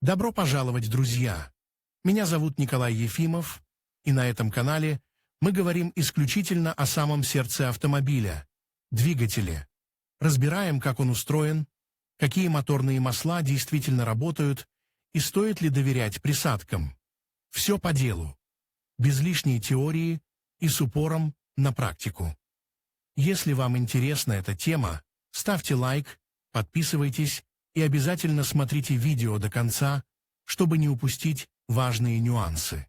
Добро пожаловать, друзья! Меня зовут Николай Ефимов, и на этом канале мы говорим исключительно о самом сердце автомобиля – двигателе. Разбираем, как он устроен, какие моторные масла действительно работают и стоит ли доверять присадкам. Все по делу, без лишней теории и с упором на практику. Если вам интересна эта тема, ставьте лайк, подписывайтесь и обязательно смотрите видео до конца, чтобы не упустить важные нюансы.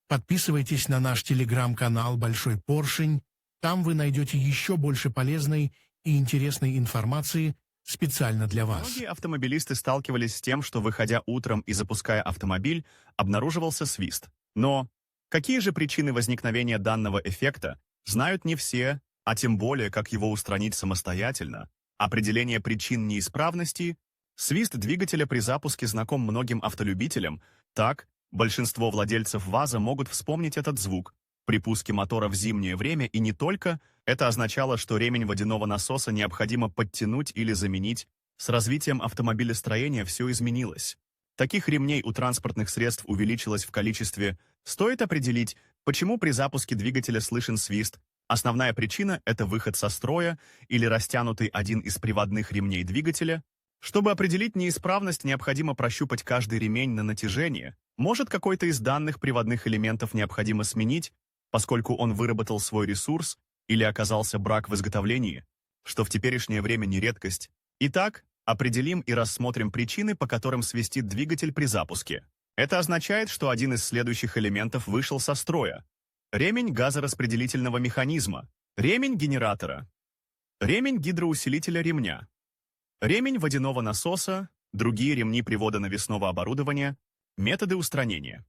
Подписывайтесь на наш телеграм-канал «Большой Поршень», там вы найдете еще больше полезной и интересной информации специально для вас. Многие автомобилисты сталкивались с тем, что, выходя утром и запуская автомобиль, обнаруживался свист. Но какие же причины возникновения данного эффекта, знают не все, а тем более, как его устранить самостоятельно. Определение причин неисправности. Свист двигателя при запуске знаком многим автолюбителям. Так, большинство владельцев ВАЗа могут вспомнить этот звук. При пуске мотора в зимнее время и не только, это означало, что ремень водяного насоса необходимо подтянуть или заменить. С развитием автомобилестроения все изменилось. Таких ремней у транспортных средств увеличилось в количестве. Стоит определить, почему при запуске двигателя слышен свист. Основная причина – это выход со строя или растянутый один из приводных ремней двигателя. Чтобы определить неисправность, необходимо прощупать каждый ремень на натяжение. Может, какой-то из данных приводных элементов необходимо сменить, поскольку он выработал свой ресурс или оказался брак в изготовлении, что в теперешнее время не редкость. Итак, определим и рассмотрим причины, по которым свистит двигатель при запуске. Это означает, что один из следующих элементов вышел со строя. Ремень газораспределительного механизма, ремень генератора, ремень гидроусилителя ремня, ремень водяного насоса, другие ремни привода навесного оборудования, методы устранения.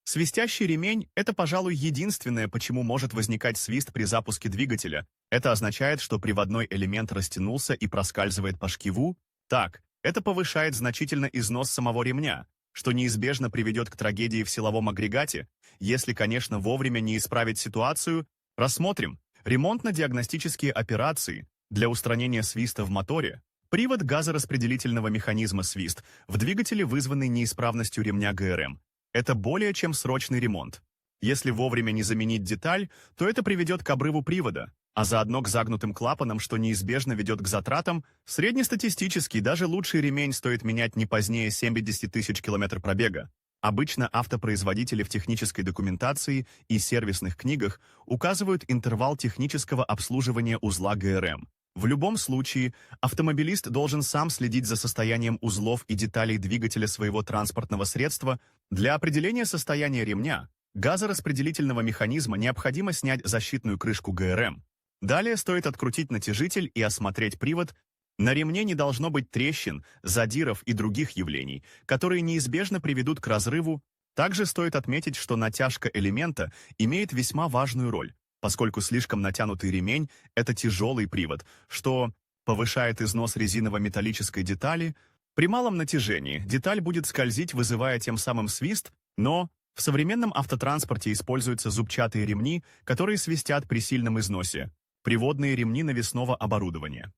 Свистящий ремень – это, пожалуй, единственное, почему может возникать свист при запуске двигателя. Это означает, что приводной элемент растянулся и проскальзывает по шкиву. Так, это повышает значительно износ самого ремня, что неизбежно приведет к трагедии в силовом агрегате, если, конечно, вовремя не исправить ситуацию. Рассмотрим ремонтно-диагностические операции для устранения свиста в моторе. Привод газораспределительного механизма свист в двигателе, вызванный неисправностью ремня ГРМ. Это более чем срочный ремонт. Если вовремя не заменить деталь, то это приведет к обрыву привода, а заодно к загнутым клапанам, что неизбежно ведет к затратам. Среднестатистически даже лучший ремень стоит менять не позднее 70 тысяч километров пробега. Обычно автопроизводители в технической документации и сервисных книгах указывают интервал технического обслуживания узла ГРМ. В любом случае, автомобилист должен сам следить за состоянием узлов и деталей двигателя своего транспортного средства. Для определения состояния ремня, газораспределительного механизма необходимо снять защитную крышку ГРМ. Далее стоит открутить натяжитель и осмотреть привод. На ремне не должно быть трещин, задиров и других явлений, которые неизбежно приведут к разрыву. Также стоит отметить, что натяжка элемента имеет весьма важную роль, поскольку слишком натянутый ремень – это тяжелый привод, что повышает износ резиново-металлической детали. При малом натяжении деталь будет скользить, вызывая тем самым свист, но в современном автотранспорте используются зубчатые ремни, которые свистят при сильном износе, приводные ремни навесного оборудования.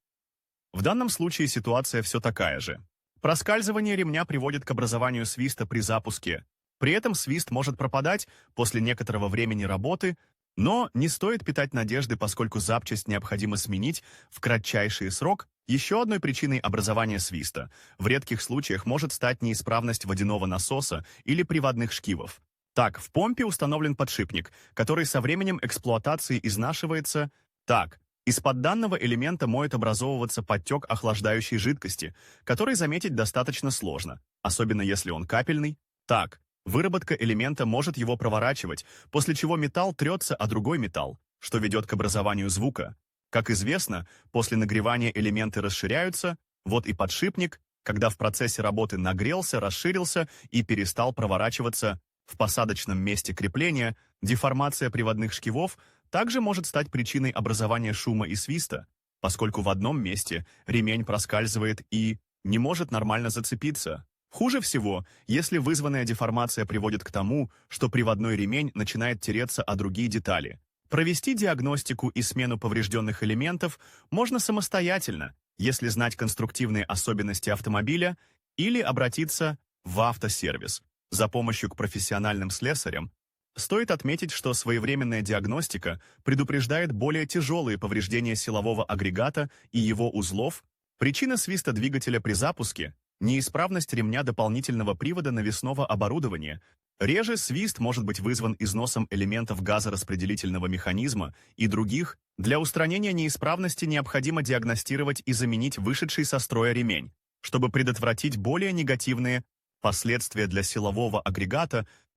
В данном случае ситуация все такая же. Проскальзывание ремня приводит к образованию свиста при запуске. При этом свист может пропадать после некоторого времени работы, но не стоит питать надежды, поскольку запчасть необходимо сменить в кратчайший срок. Еще одной причиной образования свиста в редких случаях может стать неисправность водяного насоса или приводных шкивов. Так, в помпе установлен подшипник, который со временем эксплуатации изнашивается. Так, из-под данного элемента может образовываться подтек охлаждающей жидкости, который заметить достаточно сложно, особенно если он капельный. Так, выработка элемента может его проворачивать, после чего металл трется о другой металл, что ведет к образованию звука. Как известно, после нагревания элементы расширяются, вот и подшипник, когда в процессе работы нагрелся, расширился и перестал проворачиваться. В посадочном месте крепления деформация приводных шкивов также может стать причиной образования шума и свиста, поскольку в одном месте ремень проскальзывает и не может нормально зацепиться. Хуже всего, если вызванная деформация приводит к тому, что приводной ремень начинает тереться о другие детали. Провести диагностику и смену поврежденных элементов можно самостоятельно, если знать конструктивные особенности автомобиля, или обратиться в автосервис за помощью к профессиональным слесарям, стоит отметить, что своевременная диагностика предупреждает более тяжелые повреждения силового агрегата и его узлов. Причина свиста двигателя при запуске – неисправность ремня дополнительного привода навесного оборудования. Реже свист может быть вызван износом элементов газораспределительного механизма и других. Для устранения неисправности необходимо диагностировать и заменить вышедший со строя ремень, чтобы предотвратить более негативные последствия для силового агрегата.